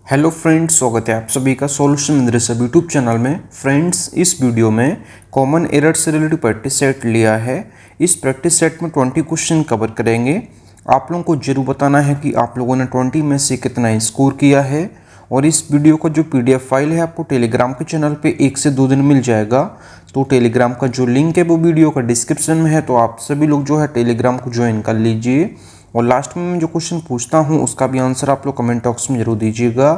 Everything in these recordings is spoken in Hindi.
हेलो फ्रेंड्स, स्वागत है आप सभी का सॉल्यूशन मदरसा यूट्यूब चैनल में। फ्रेंड्स, इस वीडियो में कॉमन एरर से रिलेटेड प्रैक्टिस सेट लिया है। इस प्रैक्टिस सेट में 20 क्वेश्चन कवर करेंगे। आप लोगों को जरूर बताना है कि आप लोगों ने 20 में से कितना स्कोर किया है। और इस वीडियो का जो PDF फाइल है आपको टेलीग्राम के चैनल पे 1 से 2 दिन मिल जाएगा। तो टेलीग्राम का जो लिंक है वो वीडियो का डिस्क्रिप्शन में है, तो आप सभी लोग जो है टेलीग्राम को ज्वाइन कर लीजिए। और लास्ट में मैं जो क्वेश्चन पूछता हूँ उसका भी आंसर आप लोग कमेंट बॉक्स में जरूर दीजिएगा।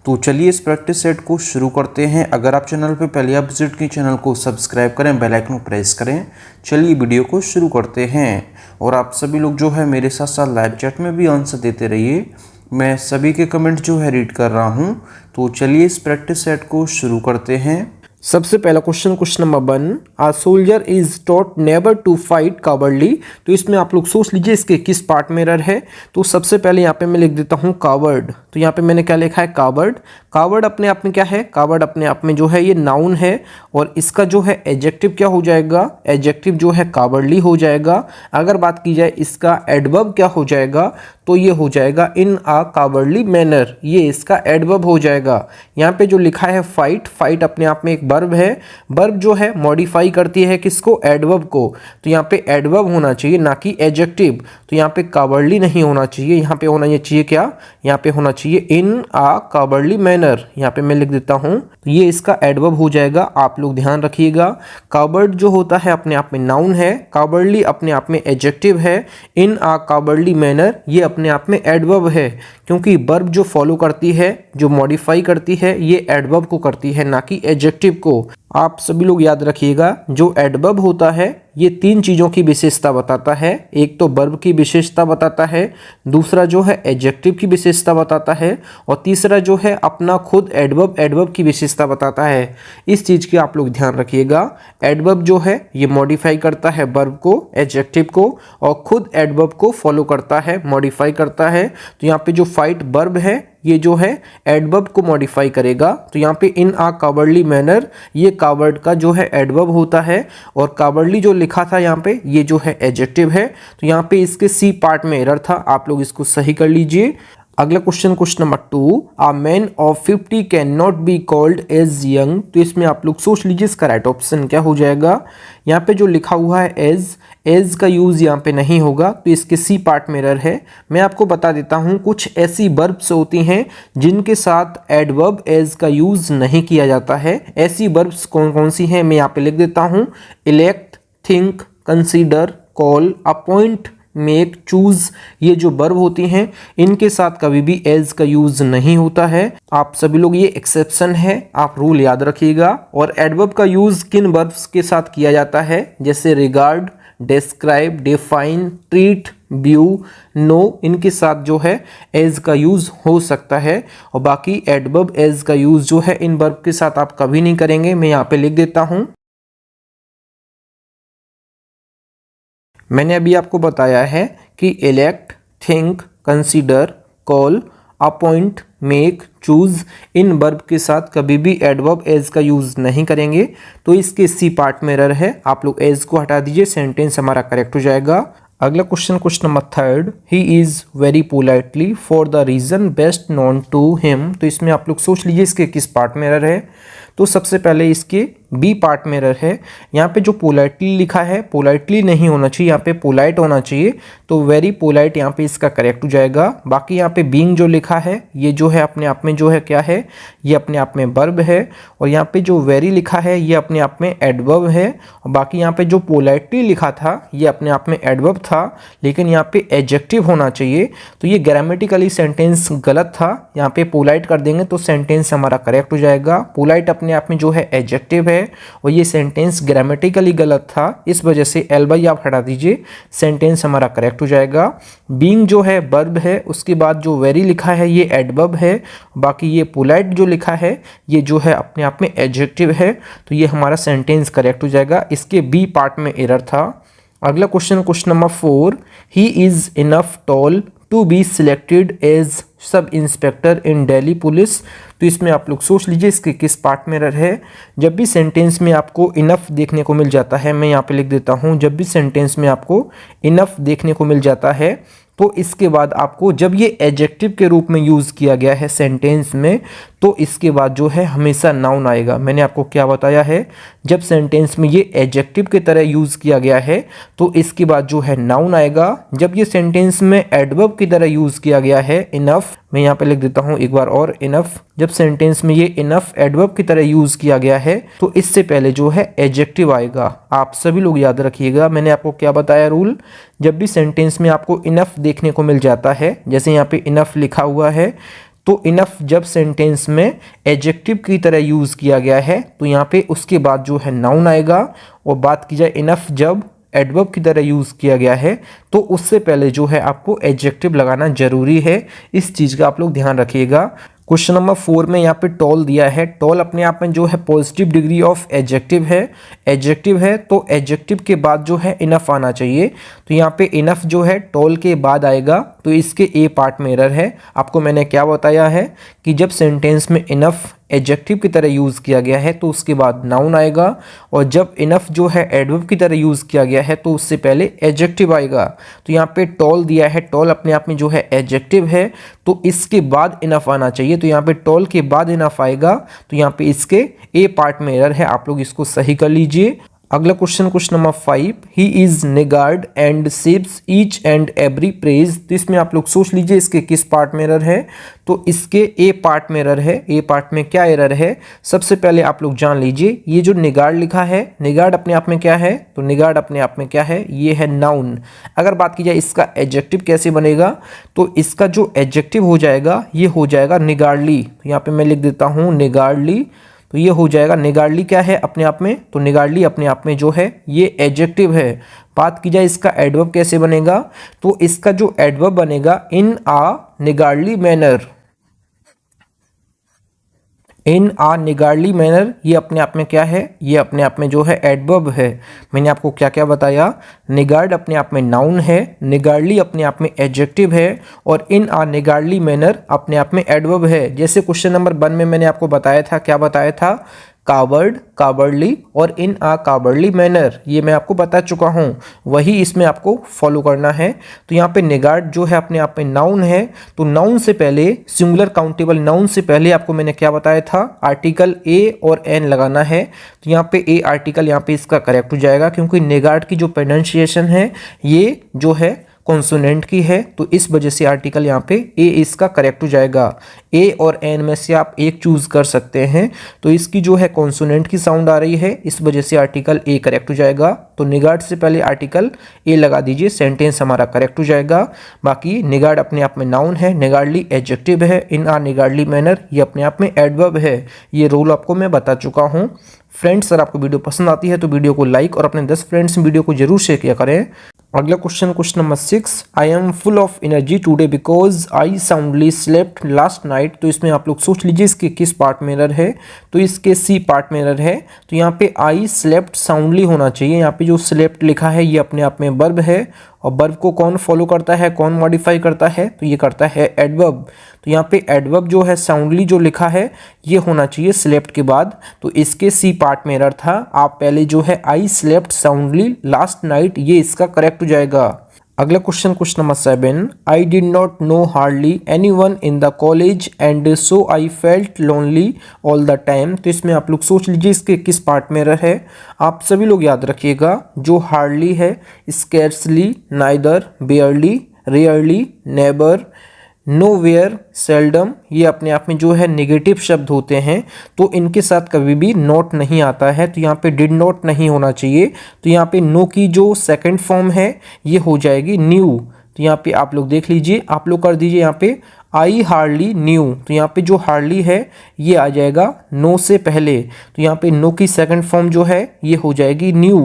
तो चलिए इस प्रैक्टिस सेट को शुरू करते हैं। अगर आप चैनल पे पहले आप विजिट की चैनल को सब्सक्राइब करें, बेल आइकन को प्रेस करें। चलिए वीडियो को शुरू करते हैं। और आप सभी लोग जो है मेरे साथ साथ लाइव चैट में भी आंसर देते रहिए। मैं सभी के कमेंट जो है रीड कर रहा हूँ। तो चलिए इस प्रैक्टिस सेट को शुरू करते हैं। सबसे पहला question number 1, a soldier is taught never to fight cowardly. तो इसमें आप लोग सोच लीजिए इसके किस पार्ट में एरर है। तो सबसे पहले यहाँ पे मैं लिख देता हूँ कावर्ड। तो यहाँ पे मैंने क्या लिखा है, कावर्ड। कावर्ड अपने आप में क्या है, कावर्ड अपने आप में जो है ये नाउन है। और इसका जो है एडजेक्टिव क्या हो जाएगा, एडजेक्टिव जो है कावर्डली हो जाएगा। अगर बात की जाए इसका एडवर्ब क्या हो जाएगा, तो ये हो जाएगा इन आ कावर्डली मैनर। ये इसका एडवर्ब हो जाएगा। यहाँ पे जो लिखा है फाइट, फाइट अपने आप में एक वर्ब है। वर्ब जो है मॉडिफाई करती है किसको, एडवर्ब को। तो यहाँ पे एडवर्ब होना चाहिए ना कि एडजेक्टिव। तो यहाँ पे कावर्डली नहीं होना चाहिए, यहाँ पे होना ये चाहिए क्या, यहाँ पे होना चाहिए इन आ कावर्डली मैनर। यहाँ पे मैं लिख देता हूँ, तो ये इसका एडवर्ब हो जाएगा। आप लोग ध्यान रखिएगा, कावर्ड जो होता है अपने आप में नाउन है, कावर्डली अपने आप में एडजेक्टिव है, इन आ कावर्डली मैनर ये अपने आप में एडवर्ब है। क्योंकि वर्ब जो फॉलो करती है, जो मॉडिफाई करती है, ये एडवर्ब को करती है ना कि एडजेक्टिव को। आप सभी लोग याद रखिएगा, जो एडवर्ब होता है ये 3 चीज़ों की विशेषता बताता है। एक तो वर्ब की विशेषता बताता है, दूसरा जो है एडजेक्टिव की विशेषता बताता है, और तीसरा जो है अपना खुद एडवर्ब की विशेषता बताता है। इस चीज़ की आप लोग ध्यान रखिएगा। एडवर्ब जो है ये मॉडिफाई करता है वर्ब को, एडजेक्टिव को, और खुद एडवर्ब को फॉलो करता है, मॉडिफाई करता है। तो यहाँ पे जो फाइट वर्ब है ये जो है एडवर्ब को मॉडिफाई करेगा। तो यहाँ पे इन आ कावर्डली मैनर ये कावर्ड का जो है एडवर्ब होता है, और कावर्डली जो लिखा था यहाँ पे ये जो है एडजेक्टिव है। तो यहाँ पे इसके सी पार्ट में एरर था, आप लोग इसको सही कर लीजिए। अगला question number 2, a man of 50 can not be called as young. तो इसमें आप लोग सोच लीजिए इसका राइट ऑप्शन क्या हो जाएगा। यहाँ पे जो लिखा हुआ है एज का यूज़ यहाँ पे नहीं होगा, तो इसके सी पार्ट में एरर है। मैं आपको बता देता हूँ, कुछ ऐसी वर्ब्स होती हैं जिनके साथ एडवर्ब एज का यूज़ नहीं किया जाता है। ऐसी वर्ब्स कौन कौन सी हैं मैं यहाँ पे लिख देता हूँ। Elect, think, consider, call, appoint, make, choose, ये जो वर्ब होती हैं इनके साथ कभी भी एज का यूज नहीं होता है। आप सभी लोग, ये एक्सेप्शन है, आप रूल याद रखिएगा। और एडवर्ब का यूज किन वर्ब्स के साथ किया जाता है, जैसे regard, describe, define, treat, view, know, इनके साथ जो है एज का यूज हो सकता है। और बाकी एडवर्ब एज का यूज जो है इन वर्ब के साथ आप कभी नहीं करेंगे। मैं यहाँ पे लिख देता हूँ, मैंने अभी आपको बताया है कि elect, think, consider, call, appoint, make, choose, इन वर्ब के साथ कभी भी एडवर्ब एज का यूज नहीं करेंगे। तो इसके सी पार्ट में एरर है, आप लोग एज को हटा दीजिए, सेंटेंस हमारा करेक्ट हो जाएगा। अगला question number 3, he is very politely for the reason best known to him. तो इसमें आप लोग सोच लीजिए इसके किस पार्ट में एरर है। तो सबसे पहले इसके बी पार्ट में एरर है। यहाँ पे जो पोलाइटली लिखा है, पोलाइटली नहीं होना चाहिए, यहाँ पे पोलाइट होना चाहिए। तो वेरी पोलाइट यहाँ पे इसका करेक्ट हो जाएगा। बाकी यहाँ पे बीइंग जो लिखा है ये जो है अपने आप में जो है क्या है, ये अपने आप में वर्ब है। और यहाँ पे जो वेरी लिखा है ये अपने आप में एडवर्ब है। और बाकी यहाँ पे जो पोलाइटली लिखा था ये अपने आप में एडवर्ब था, लेकिन यहाँ पे एडजेक्टिव होना चाहिए। तो ये ग्रामेटिकली सेंटेंस गलत था, यहाँ पे पोलाइट कर देंगे तो सेंटेंस हमारा करेक्ट हो जाएगा। पोलाइट अपने आप में जो है एडजेक्टिव है, और ये सेंटेंस ग्रामेटिकली गलत था, इस वजह से एल आप हटा दीजिए, सेंटेंस हमारा करेक्ट हो जाएगा। बीइंग जो है वर्ब है, उसके बाद जो वेरी लिखा है ये एडवर्ब है। बाकी ये पोलाइट जो लिखा है ये जो है अपने आप में एडजेक्टिव है। तो ये हमारा सेंटेंस करेक्ट हो जाएगा। इसके बी पार्ट में एरर था। अगला question number 4, he is enough tall to be selected as sub inspector in Delhi police. तो इसमें आप लोग सोच लीजिए इसके किस पार्ट में एरर है। जब भी सेंटेंस में आपको इनफ देखने को मिल जाता है, मैं यहाँ पे लिख देता हूँ, जब भी सेंटेंस में आपको इनफ देखने को मिल जाता है तो इसके बाद आपको जब ये एडजेक्टिव के रूप में यूज़ किया गया है सेंटेंस में, तो इसके बाद जो है हमेशा नाउन आएगा। मैंने आपको क्या बताया है, जब सेंटेंस में ये एडजेक्टिव की तरह यूज़ किया गया है तो इसके बाद जो है नाउन आएगा। जब ये सेंटेंस में एडवर्ब की तरह यूज़ किया गया है, इनफ, मैं यहाँ पे लिख देता हूँ एक बार और, इनफ, जब सेंटेंस में ये इनफ एडवर्ब की तरह यूज़ किया गया है तो इससे पहले जो है एडजेक्टिव आएगा। आप सभी लोग याद रखिएगा, मैंने आपको क्या बताया रूल, जब भी सेंटेंस में आपको इनफ देखने को मिल जाता है, जैसे यहाँ पे इनफ लिखा हुआ है, तो इनफ जब सेंटेंस में एडजेक्टिव की तरह यूज़ किया गया है तो यहाँ पे उसके बाद जो है नाउन आएगा। और बात की जाए इनफ जब एडवर्ब की तरह यूज़ किया गया है तो उससे पहले जो है आपको एडजेक्टिव लगाना जरूरी है। इस चीज़ का आप लोग ध्यान रखिएगा। क्वेश्चन नंबर 4 में यहाँ पे टॉल दिया है। टॉल अपने आप में जो है पॉजिटिव डिग्री ऑफ एडजेक्टिव है। एडजेक्टिव है तो एडजेक्टिव के बाद जो है इनफ आना चाहिए। तो यहाँ पे इनफ जो है टॉल के बाद आएगा, तो इसके ए पार्ट में एरर है। आपको मैंने क्या बताया है कि जब सेंटेंस में इनफ एडजेक्टिव की तरह यूज़ किया गया है तो उसके बाद नाउन आएगा, और जब इनफ जो है एडवर्ब की तरह यूज़ किया गया है तो उससे पहले एडजेक्टिव आएगा। तो यहाँ पे टॉल दिया है, टॉल अपने आप में जो है एडजेक्टिव है तो इसके बाद इनफ आना चाहिए। तो यहाँ पे टॉल के बाद इनफ आएगा, तो यहाँ पे इसके ए पार्ट में एरर है, आप लोग इसको सही कर लीजिए। अगला question number 5, he is niggard and sips each and every praise. तो इसमें आप लोग सोच लीजिए इसके किस पार्ट में एरर है, तो इसके ए पार्ट में एरर है। ए पार्ट में क्या एरर है, सबसे पहले आप लोग जान लीजिए, ये जो निगार्ड लिखा है, निगार्ड अपने आप में क्या है, तो निगार्ड अपने आप में क्या है, ये है नाउन। अगर बात की जाए इसका एडजेक्टिव कैसे बनेगा, तो इसका जो एडजेक्टिव हो जाएगा ये हो जाएगा निगार्डली। तो यहाँ पे मैं लिख देता हूँ निगार्डली, तो ये हो जाएगा। निगार्डली क्या है अपने आप में, तो निगार्डली अपने आप में जो है ये एडजेक्टिव है। बात की जाए इसका एडवर्ब कैसे बनेगा, तो इसका जो एडवर्ब बनेगा इन आ निगार्डली मैनर। इन आ निगार्डली मैनर, ये अपने आप में क्या है, ये अपने आप में जो है एडवर्ब है। मैंने आपको क्या क्या बताया, निगार्ड अपने आप में नाउन है, निगार्डली अपने आप में एडजेक्टिव है, और इन आ निगार्डली मैनर अपने आप में एडवर्ब है। जैसे क्वेश्चन नंबर 1 में मैंने आपको बताया था, क्या बताया था, कावर्ड, कावर्डली और इन आ कावर्डली मैनर, ये मैं आपको बता चुका हूँ, वही इसमें आपको फॉलो करना है। तो यहाँ पे निगार्ड जो है अपने आप में नाउन है, तो नाउन से पहले, सिंगुलर काउंटेबल नाउन से पहले आपको मैंने क्या बताया था, आर्टिकल ए और एन लगाना है। तो यहाँ पे ए आर्टिकल यहाँ पे इसका करेक्ट हो जाएगा, क्योंकि निगार्ड की जो प्रोनाउंसिएशन है ये जो है कॉन्सोनेंट की है, तो इस वजह से आर्टिकल यहाँ पे ए इसका करेक्ट हो जाएगा। ए और एन में से आप एक चूज कर सकते हैं, तो इसकी जो है कॉन्सोनेंट की साउंड आ रही है, इस वजह से आर्टिकल ए करेक्ट हो जाएगा। तो निगार्ड से पहले आर्टिकल ए लगा दीजिए, सेंटेंस हमारा करेक्ट हो जाएगा। बाकी निगार्ड अपने आप में नाउन है, निगार्डली एडजेक्टिव है, इन आ निगार्डली मैनर ये अपने आप में एडवर्ब है। ये रूल आपको मैं बता चुका हूँ। फ्रेंड्स, अगर आपको वीडियो पसंद आती है तो वीडियो को लाइक और अपने 10 फ्रेंड्स वीडियो को जरूर शेयर किया करें। अगला question number 6, I am full of energy today because I soundly slept last night. तो इसमें आप लोग सोच लीजिए इसके किस पार्ट में एरर है, तो इसके सी पार्ट में एरर है। तो यहाँ पे आई स्लेप्ट साउंडली होना चाहिए। यहाँ पे जो स्लेप्ट लिखा है ये अपने आप में वर्ब है, और वर्ब को कौन फॉलो करता है, कौन मॉडिफाई करता है, तो ये करता है एडवर्ब। तो यहाँ पे एडवर्ब जो है साउंडली जो लिखा है ये होना चाहिए स्लेप्ट के बाद, तो इसके सी पार्ट में एरर था। आप पहले जो है I slept soundly last night, ये इसका करेक्ट हो जाएगा। अगला question number 7, I did not know hardly any one in the college and so I felt lonely all the time. तो इसमें आप लोग सोच लीजिए इसके किस पार्ट में एरर है। आप सभी लोग याद रखिएगा, जो हार्डली है, scarcely, neither, बेयरली, rarely, neighbour, nowhere, seldom, ये अपने आप में जो है नेगेटिव शब्द होते हैं, तो इनके साथ कभी भी नॉट नहीं आता है। तो यहाँ पे डिड नॉट नहीं होना चाहिए। तो यहाँ पे नो की जो सेकंड फॉर्म है ये हो जाएगी न्यू। तो यहाँ पे आप लोग देख लीजिए, आप लोग कर दीजिए यहाँ पे आई हार्डली न्यू। तो यहाँ पे जो हार्डली है ये आ जाएगा नो से पहले, तो यहाँ पे नो की सेकंड फॉर्म जो है ये हो जाएगी न्यू।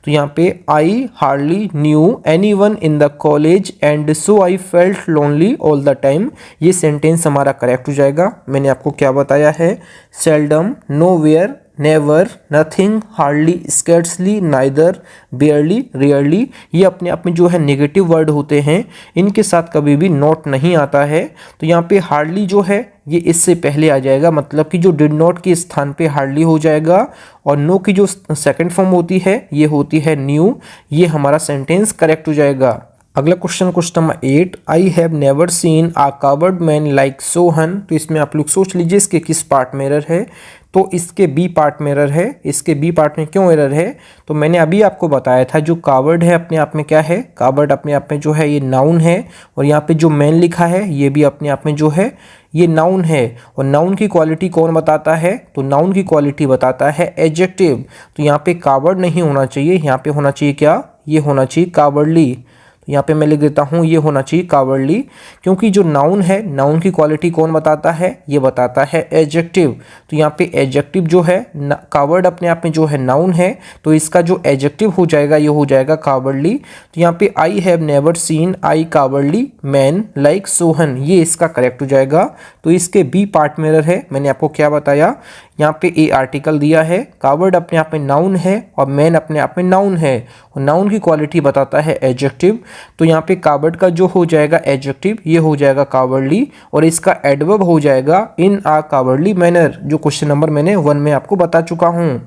तो यहाँ पे I hardly new any one in the college and so I felt lonely all the time, ये सेंटेंस हमारा करेक्ट हो जाएगा। मैंने आपको क्या बताया है, seldom, nowhere, never, nothing, hardly, scarcely, neither, बेयरली, rarely, ये अपने आप में जो है नेगेटिव वर्ड होते हैं, इनके साथ कभी भी नॉट नहीं आता है। तो यहाँ पे हार्डली जो है ये इससे पहले आ जाएगा, मतलब कि जो डिड नॉट के स्थान पे हार्डली हो जाएगा, और नो की जो सेकंड फॉर्म होती है ये होती है न्यू, ये हमारा सेंटेंस करेक्ट हो जाएगा। अगला question number 8, I have never seen a coward man like Sohan. तो इसमें आप लोग सोच लीजिए इसके किस पार्ट में एरर है। तो इसके बी पार्ट में एरर है। इसके बी पार्ट में क्यों एरर है? तो मैंने अभी आपको बताया था जो कावर्ड है अपने आप में क्या है, कावर्ड अपने आप में जो है ये नाउन है, और यहाँ पे जो मैन लिखा है ये भी अपने आप में जो है ये नाउन है। और नाउन की क्वालिटी कौन बताता है? तो नाउन की क्वालिटी बताता है एडजेक्टिव। तो यहाँ पे कावर्ड नहीं होना चाहिए, यहाँ पे होना चाहिए क्या? ये होना चाहिए कावर्डली। तो यहाँ पे मैं लिख देता हूँ ये होना चाहिए कावर्डली, क्योंकि जो नाउन है नाउन की क्वालिटी कौन बताता है? ये बताता है एडजेक्टिव। तो यहाँ पे एडजेक्टिव जो है, कावर्ड अपने आप में जो है नाउन है, तो इसका जो एडजेक्टिव हो जाएगा ये हो जाएगा कावर्डली। तो यहाँ पे आई have never scene I cowardly man like Sohan, ये इसका करेक्ट हो जाएगा। तो इसके बी पार्ट में एरर है। मैंने आपको क्या बताया? यहाँ पे ए आर्टिकल दिया है, कावर्ड अपने आप में नाउन है और मैन अपने आप में नाउन है, और नाउन की क्वालिटी बताता है एडजेक्टिव। तो यहाँ पे कावर्ड का जो हो जाएगा एडजेक्टिव ये हो जाएगा कावर्डली, और इसका एडवर्ब हो जाएगा इन आ कावर्डली मैनर, जो क्वेश्चन नंबर मैंने 1 में आपको बता चुका हूँ।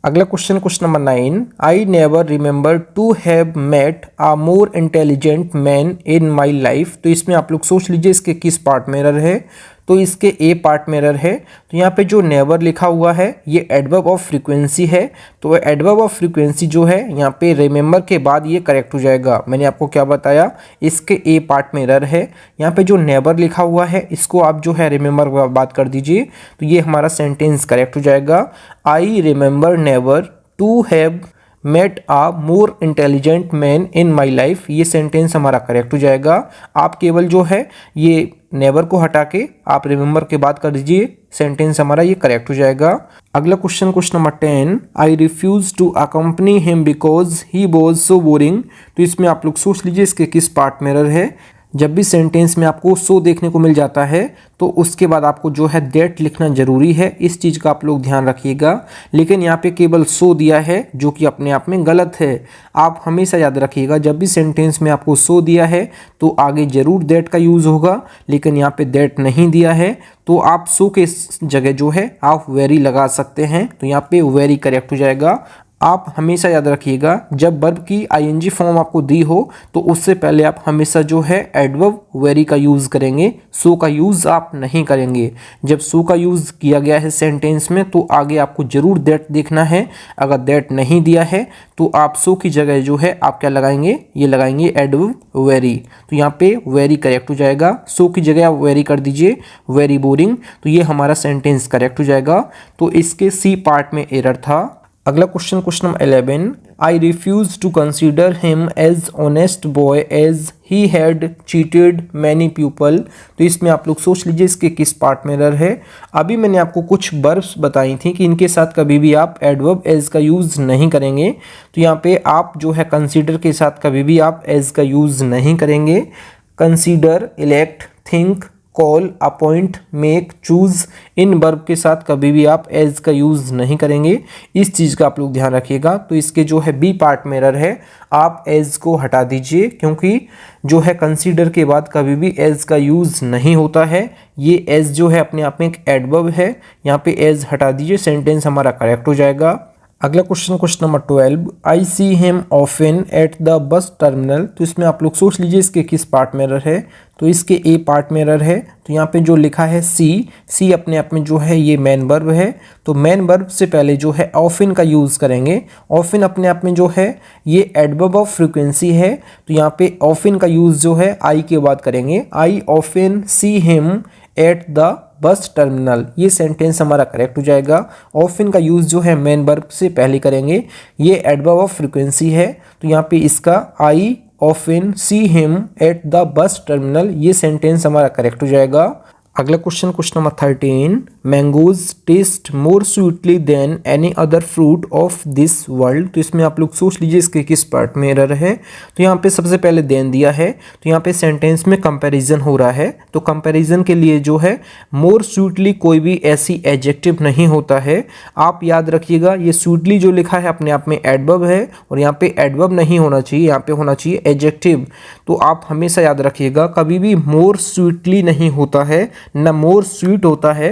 अगला question number 9, I never remember to have met a more intelligent man in my life. तो इसमें आप लोग सोच लीजिए इसके किस पार्ट में एरर है। तो इसके ए पार्ट में एरर है। तो यहाँ पे जो नेवर लिखा हुआ है ये एडवर्ब ऑफ फ्रीक्वेंसी है। तो एडवर्ब ऑफ फ्रीक्वेंसी जो है यहाँ पे रिमेंबर के बाद ये करेक्ट हो जाएगा। मैंने आपको क्या बताया? इसके ए पार्ट में एरर है। यहाँ पे जो नेवर लिखा हुआ है इसको आप जो है रिमेंबर बात कर दीजिए, तो ये हमारा सेंटेंस करेक्ट हो जाएगा। I remember never to have met a more intelligent man in my life, ये सेंटेंस हमारा करेक्ट हो जाएगा। आप केवल जो है ये नेवर को हटा के आप रिमेंबर के बाद कर दीजिए, सेंटेंस हमारा ये करेक्ट हो जाएगा। अगला question number 10, I refuse to accompany him because he was so boring. तो इसमें आप लोग सोच लीजिए इसके किस पार्ट में एरर है। जब भी सेंटेंस में आपको सो देखने को मिल जाता है तो उसके बाद आपको जो है दैट लिखना जरूरी है, इस चीज़ का आप लोग ध्यान रखिएगा। लेकिन यहाँ पे केवल सो दिया है जो कि अपने आप में गलत है। आप हमेशा याद रखिएगा जब भी सेंटेंस में आपको सो दिया है तो आगे जरूर दैट का यूज़ होगा, लेकिन यहाँ पे दैट नहीं दिया है तो आप सो के जगह जो है आप वेरी लगा सकते हैं। तो यहाँ पे वेरी करेक्ट हो जाएगा। आप हमेशा याद रखिएगा जब वर्ब की आईएनजी फॉर्म आपको दी हो तो उससे पहले आप हमेशा जो है एडवर्ब वेरी का यूज़ करेंगे, सो का यूज़ आप नहीं करेंगे। जब सो का यूज़ किया गया है सेंटेंस में तो आगे आपको ज़रूर दैट देखना है। अगर दैट नहीं दिया है तो आप सो की जगह जो है आप क्या लगाएंगे? ये लगाएंगे एडवर्ब वेरी। तो यहाँ पे वेरी करेक्ट हो जाएगा। सो की जगह आप वेरी कर दीजिए, वेरी बोरिंग। तो ये हमारा सेंटेंस करेक्ट हो जाएगा। तो इसके सी पार्ट में एरर था। अगला question number 11, I refuse to consider him as honest boy as he had cheated many people. तो इसमें आप लोग सोच लीजिए इसके किस पार्ट में एरर है। अभी मैंने आपको कुछ वर्ब्स बताई थी कि इनके साथ कभी भी आप एडवर्ब एज का यूज़ नहीं करेंगे। तो यहाँ पे आप जो है कंसीडर के साथ कभी भी आप एज का यूज़ नहीं करेंगे। Consider, elect, think, call, appoint, make, choose, इन वर्ब के साथ कभी भी आप एज का यूज़ नहीं करेंगे। इस चीज़ का आप लोग ध्यान रखिएगा। तो इसके जो है बी पार्ट में एरर है, आप एज को हटा दीजिए, क्योंकि जो है कंसीडर के बाद कभी भी एज का यूज़ नहीं होता है। ये एज जो है अपने आप में एक एडवर्ब है, यहाँ पे एज हटा दीजिए, सेंटेंस हमारा करेक्ट हो जाएगा। अगला question number 12, I see him often eight the bus terminal. तो इसमें आप लोग सोच लीजिए इसके किस पार्ट में एरर है। तो इसके ए पार्ट में एरर है। तो यहाँ पे जो लिखा है सी अपने आप में जो है ये मेन वर्ब है। तो मेन वर्ब से पहले जो है ऑफन का यूज़ करेंगे। ऑफन अपने आप में जो है ये एडवर्ब ऑफ फ्रीक्वेंसी है। तो यहाँ पे ऑफन का यूज़ जो है आई के बाद करेंगे। आई often see him at the bus terminal, ये सेंटेंस हमारा करेक्ट हो जाएगा। ऑफन का यूज़ जो है मेन वर्ब से पहले करेंगे। ये एडवर्ब ऑफ फ्रीक्वेंसी है। तो यहाँ पे इसका I often see him at the bus terminal, ये सेंटेंस हमारा करेक्ट हो जाएगा। अगला question number 13, mangoes taste more sweetly than any other fruit of this world. तो इसमें आप लोग सोच लीजिए इसके किस पार्ट में एरर है। तो यहाँ पे सबसे पहले देन दिया है, तो यहाँ पे सेंटेंस में कंपैरिजन हो रहा है। तो कंपैरिजन के लिए जो है मोर स्वीटली कोई भी ऐसी एडजेक्टिव नहीं होता है। आप याद रखिएगा ये स्वीटली जो लिखा है अपने आप में एडवर्ब है, और यहाँ पे एडवर्ब नहीं होना चाहिए, यहाँ पे होना चाहिए एडजेक्टिव। तो आप हमेशा याद रखिएगा कभी भी मोर स्वीटली नहीं होता है, न मोर स्वीट होता है।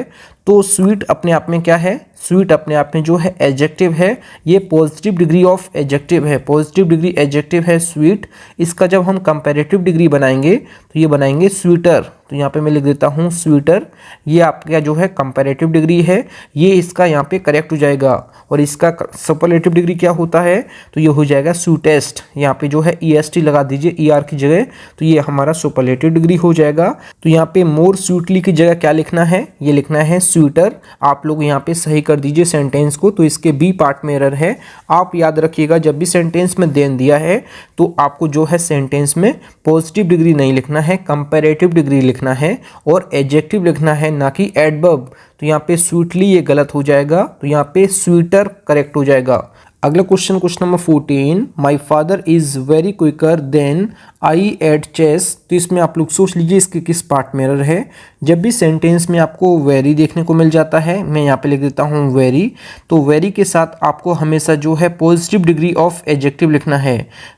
तो स्वीट अपने आप में क्या है, स्वीट अपने आप में जो है एडजेक्टिव है, ये पॉजिटिव डिग्री ऑफ एडजेक्टिव है, पॉजिटिव डिग्री एडजेक्टिव है स्वीट। इसका जब हम कंपैरेटिव डिग्री बनाएंगे तो ये बनाएंगे स्वीटर, तो यहाँ पे मैं लिख देता हूँ स्वीटर, ये आपका जो है कंपैरेटिव डिग्री है, ये इसका यहाँ पे करेक्ट हो जाएगा। और इसका सुपरलेटिव डिग्री क्या होता है, तो ये हो जाएगा स्वीटेस्ट, यहाँ पे जो है EST लगा दीजिए ER की जगह, तो ये हमारा सुपरलेटिव डिग्री हो जाएगा। तो यहाँ पे मोर स्वीटली की जगह क्या लिखना है, ये लिखना है स्वीटर। आप लोग यहाँ पे सही कर दीजिए सेंटेंस को, तो इसके बी पार्ट में एरर है। आप याद रखिएगा जब भी सेंटेंस में देन दिया है तो आपको जो है सेंटेंस में पॉजिटिव डिग्री नहीं लिखना है, कंपैरेटिव डिग्री लिखना है और एडजेक्टिव लिखना है, ना कि एडवर्ब। तो यहाँ पे स्वीटली ये गलत हो जाएगा, तो यहाँ पे स्वीटर करेक्ट हो जाएगा। अगला question number 14, my father is very quicker than I at chess. तो इसमें आप लोग सोच लीजिए इसके किस पार्ट में एरर है। जब भी सेंटेंस में आपको वेरी देखने को मिल जाता है, मैं यहाँ पे लिख देता हूँ वेरी, तो वेरी के साथ आपको हमेशा जो है पॉजिटिव डिग्री ऑफ एडजेक्टिव लिखना है।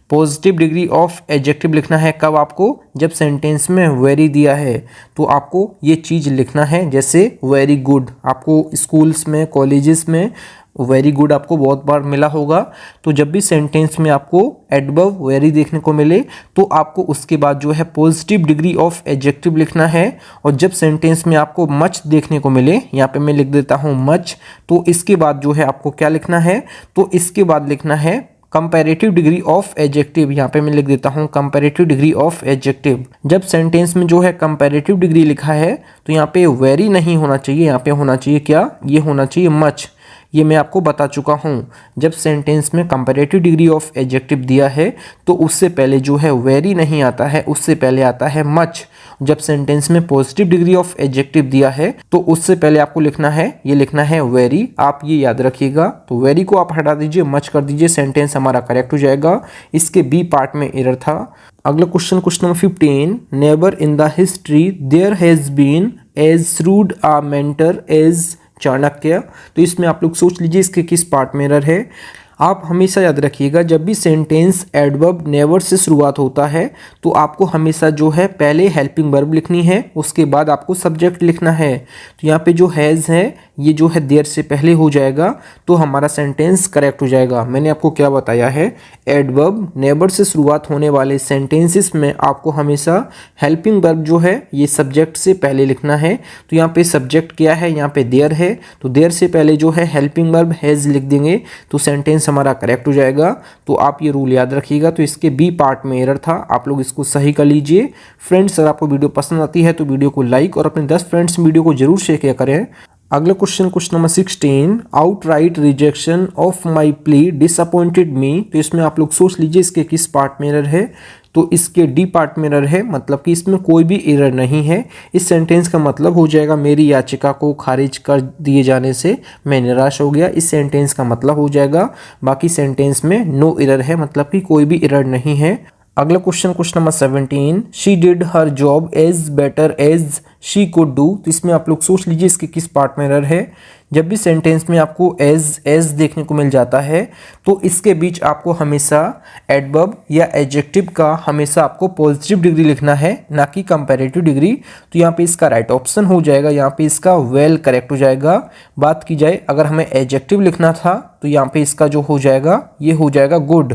पॉजिटिव डिग्री ऑफ एडजेक्टिव लिखना है कब आपको, जब सेंटेंस में वेरी दिया है तो आपको ये चीज़ लिखना है। जैसे वेरी गुड, आपको स्कूल्स में कॉलेजेस में वेरी गुड आपको बहुत बार मिला होगा। तो जब भी सेंटेंस में आपको एडवर्ब वेरी देखने को मिले तो आपको उसके बाद जो है पॉजिटिव डिग्री ऑफ एडजेक्टिव लिखना है। और जब सेंटेंस में आपको मच देखने को मिले, यहाँ पे मैं लिख देता हूँ मच, तो इसके बाद जो है आपको क्या लिखना है, तो इसके बाद लिखना है कंपैरेटिव डिग्री ऑफ एडजेक्टिव। यहाँ पे मैं लिख देता हूँ कंपैरेटिव डिग्री ऑफ एडजेक्टिव। जब सेंटेंस में जो है कंपैरेटिव डिग्री लिखा है तो यहाँ पे वेरी नहीं होना चाहिए, यहाँ पे होना चाहिए क्या, ये होना चाहिए मच। ये मैं आपको बता चुका हूँ, जब सेंटेंस में कंपैरेटिव डिग्री ऑफ एडजेक्टिव दिया है तो उससे पहले जो है वेरी नहीं आता है, उससे पहले आता है मच। जब सेंटेंस में पॉजिटिव डिग्री ऑफ एडजेक्टिव दिया है तो उससे पहले आपको लिखना है, ये लिखना है वेरी। आप ये याद रखिएगा। तो वेरी को आप हटा दीजिए, मच कर दीजिए, सेंटेंस हमारा करेक्ट हो जाएगा। इसके बी पार्ट में एरर था। अगला question number 15, never in the history there has been as shrewd a mentor as Chanakya. तो इसमें आप लोग सोच लीजिए इसके किस पार्ट में एरर है। आप हमेशा याद रखिएगा जब भी सेंटेंस एडवर्ब नेवर से शुरुआत होता है तो आपको हमेशा जो है पहले हेल्पिंग वर्ब लिखनी है, उसके बाद आपको सब्जेक्ट लिखना है। तो यहाँ पे जो हैज़ है ये जो है देयर से पहले हो जाएगा तो हमारा सेंटेंस करेक्ट हो जाएगा। मैंने आपको क्या बताया है, एडवर्ब नेवर से शुरुआत होने वाले सेंटेंसेस में आपको हमेशा हेल्पिंग वर्ब जो है ये सब्जेक्ट से पहले लिखना है। तो यहाँ पे सब्जेक्ट क्या है, यहाँ पे देयर है, तो देयर से पहले जो है हेल्पिंग वर्ब हैज़ लिख देंगे तो सेंटेंस हमारा करेक्ट हो जाएगा। तो आप ये रूल याद रखिएगा। तो इसके बी पार्ट में एरर था, आप लोग इसको सही कर लीजिए। फ्रेंड्स, अगर आपको वीडियो पसंद आती है तो वीडियो को लाइक और अपने 10 फ्रेंड्स वीडियो को जरूर शेयर किया करें। अगला question number 16, out right rejection of my plea disappointed मी। तो इसमें आप लोग सोच लीजिए इसके किस पार्ट में एरर है। तो इसके डी पार्ट में एरर है, मतलब कि इसमें कोई भी एरर नहीं है। इस सेंटेंस का मतलब हो जाएगा मेरी याचिका को खारिज कर दिए जाने से मैं निराश हो गया, इस सेंटेंस का मतलब हो जाएगा। बाकी सेंटेंस में नो एरर है, मतलब कि कोई भी एरर नहीं है। अगला question number 17, she did her job as better as she could do. तो इसमें आप लोग सोच लीजिए इसके किस पार्ट में एरर है। जब भी सेंटेंस में आपको एज देखने को मिल जाता है तो इसके बीच आपको हमेशा एडवर्ब या एडजेक्टिव का हमेशा आपको पॉजिटिव डिग्री लिखना है, ना कि कंपैरेटिव डिग्री। तो यहाँ पे इसका राइट ऑप्शन हो जाएगा, यहाँ पे इसका वेल करेक्ट हो जाएगा। बात की जाए अगर हमें एडजेक्टिव लिखना था तो यहाँ पे इसका जो हो जाएगा ये हो जाएगा गुड।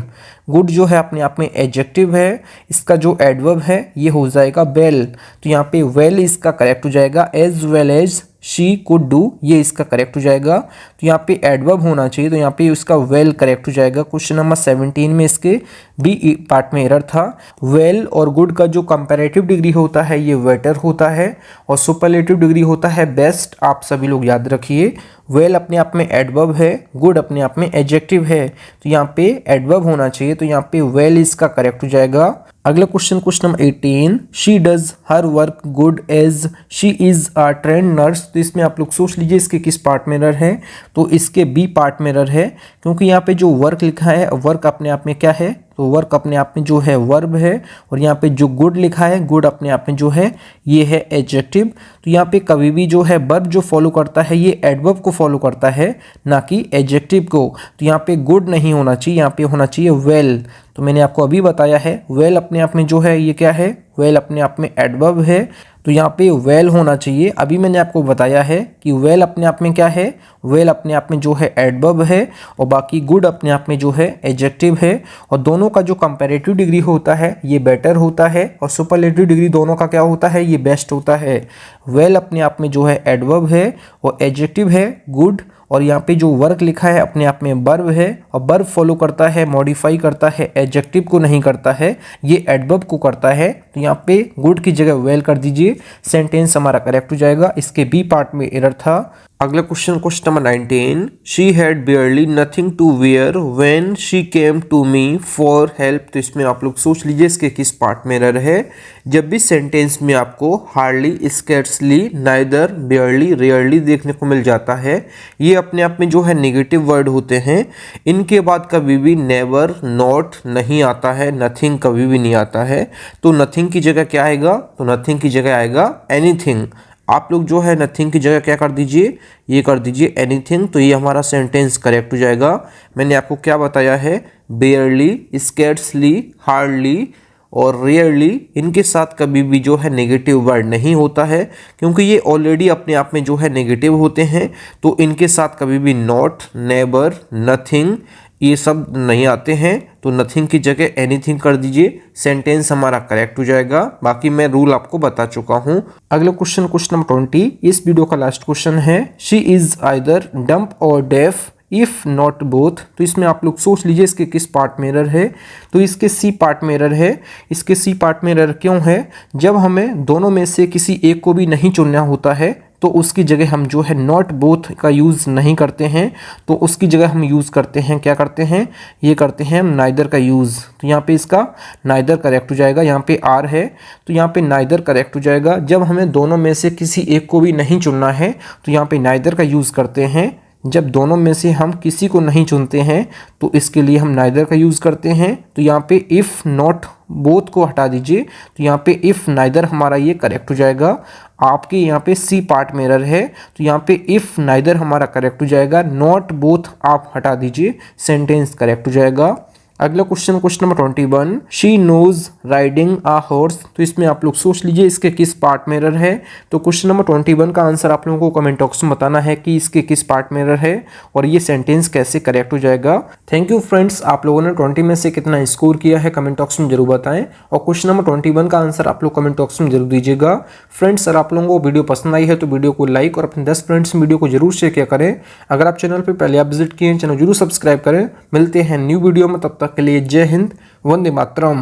गुड जो है अपने आप में एडजेक्टिव है, इसका जो एडवर्ब है ये हो जाएगा वेल। तो यहाँ पे वेल इसका करेक्ट हो जाएगा। As well as she could do ये इसका करेक्ट हो जाएगा। तो यहाँ पे एडवर्ब होना चाहिए, तो यहाँ पे इसका वेल करेक्ट हो जाएगा। क्वेश्चन नंबर 17 में इसके बी पार्ट में एरर था। वेल और गुड का जो कंपैरेटिव डिग्री होता है ये बेटर होता है और सुपरलेटिव डिग्री होता है बेस्ट। आप सभी लोग याद रखिए, वेल अपने आप में एडवर्ब है, गुड अपने आप में एडजेक्टिव है। तो यहाँ पे एडवर्ब होना चाहिए, तो यहाँ पे वेल इसका करेक्ट हो जाएगा। अगला question number 18, she does her work good as she is a trained nurse. तो इसमें आप लोग सोच लीजिए इसके किस पार्ट में एरर है। तो इसके बी पार्ट में एरर है, क्योंकि यहाँ पे जो वर्क लिखा है वर्क अपने आप में क्या है, तो वर्क अपने आप में जो है वर्ब है। और यहाँ पे जो गुड लिखा है गुड अपने आप में जो है ये है एडजेक्टिव। तो यहाँ पे कभी भी जो है वर्ब जो फॉलो करता है ये एडवर्ब को फॉलो करता है, ना कि एडजेक्टिव को। तो यहाँ पे गुड नहीं होना चाहिए, यहाँ पे होना चाहिए वेल। तो मैंने आपको अभी बताया है वेल अपने आप में जो है ये क्या है, वेल अपने आप में एडवर्ब है, तो यहाँ पे वेल होना चाहिए। अभी मैंने आपको बताया है कि वेल अपने आप में क्या है, वेल अपने आप में जो है एडवर्ब है और बाकी गुड अपने आप में जो है एडजेक्टिव है। और दोनों का जो कंपैरेटिव डिग्री होता है ये बेटर होता है और सुपरलेटिव डिग्री दोनों का क्या होता है, ये बेस्ट होता है। वेल अपने आप में जो है एडवर्ब है और एडजेक्टिव है गुड, और यहाँ पे जो वर्क लिखा है अपने आप में वर्ब है और वर्ब फॉलो करता है, मॉडिफाई करता है, एडजेक्टिव को नहीं करता है, ये एडवर्ब को करता है। तो यहाँ पे गुड की जगह वेल कर दीजिए, सेंटेंस हमारा करेक्ट हो जाएगा। इसके बी पार्ट में एरर था। अगला question number 19, she had barely nothing to wear when she came to me for help. तो इसमें आप लोग सोच लीजिए इसके किस पार्ट में एरर है। जब भी सेंटेंस में आपको hardly, scarcely, neither, barely, rarely देखने को मिल जाता है, ये अपने आप में जो है नेगेटिव वर्ड होते हैं। इनके बाद कभी भी नेवर, नॉट नहीं आता है, नथिंग कभी भी नहीं आता है। तो नथिंग की जगह क्या आएगा, तो नथिंग की जगह आएगा एनीथिंग। आप लोग जो है नथिंग की जगह क्या कर दीजिए, ये कर दीजिए एनीथिंग। तो ये हमारा सेंटेंस करेक्ट हो जाएगा। मैंने आपको क्या बताया है, बेयरली, स्कैर्सली, हार्डली और रेयरली, इनके साथ कभी भी जो है नेगेटिव वर्ड नहीं होता है, क्योंकि ये ऑलरेडी अपने आप में जो है नेगेटिव होते हैं। तो इनके साथ कभी भी नॉट, नेबर, नथिंग ये सब नहीं आते हैं। तो नथिंग की जगह एनीथिंग कर दीजिए, सेंटेंस हमारा करेक्ट हो जाएगा। बाकी मैं रूल आपको बता चुका हूँ। अगला क्वेश्चन नंबर 20, इस वीडियो का लास्ट क्वेश्चन है, शी इज आइदर डम्प और डेफ इफ नॉट बोथ। तो इसमें आप लोग सोच लीजिए इसके किस पार्ट में एरर है। तो इसके सी पार्ट में एरर है। इसके सी पार्ट में एरर क्यों है, जब हमें दोनों में से किसी एक को भी नहीं चुनना होता है तो उसकी जगह हम जो है नॉट बोथ का यूज़ नहीं करते हैं, तो उसकी जगह हम यूज़ करते हैं, क्या करते हैं, ये करते हैं हम नाइदर का यूज़। तो यहाँ पे इसका नाइदर करेक्ट हो जाएगा। यहाँ पे आर है तो यहाँ पे नाइदर करेक्ट हो जाएगा। जब हमें दोनों में से किसी एक को भी नहीं चुनना है तो यहाँ पे नाइदर का यूज़ करते हैं। जब दोनों में से हम किसी को नहीं चुनते हैं तो इसके लिए हम नाइदर का यूज़ करते हैं। तो यहाँ पे इफ़ नॉट बोथ को हटा दीजिए, तो यहाँ पे इफ़ नाइदर हमारा ये करेक्ट हो जाएगा। आपके यहाँ पे सी पार्ट में एरर है, तो यहाँ पे इफ़ नाइदर हमारा करेक्ट हो जाएगा। नॉट बोथ आप हटा दीजिए, सेंटेंस करेक्ट हो जाएगा। अगला question number 21, she knows riding a horse. तो इसमें आप लोग सोच लीजिए इसके किस पार्ट में एरर है। तो क्वेश्चन नंबर 21 का आंसर आप लोगों को कमेंट बॉक्स में बताना है कि इसके किस पार्ट में एरर है और ये सेंटेंस कैसे करेक्ट हो जाएगा। थैंक यू फ्रेंड्स, आप लोगों ने 20 में से कितना स्कोर किया है कमेंट बॉक्स में जरूर बताएं और क्वेश्चन नंबर 21 का आंसर आप लोग कमेंट बॉक्स में जरूर दीजिएगा। फ्रेंड्स, अगर आप लोगों को वीडियो पसंद आई है तो वीडियो को लाइक और अपने 10 फ्रेंड्स में वीडियो को जरूर शेयर किया करें। अगर आप चैनल पर पहले आप विजिट किए चैनल जरूर सब्सक्राइब करें। मिलते हैं न्यू वीडियो में, तब तक के लिए जय हिंद, वंदे मातरम।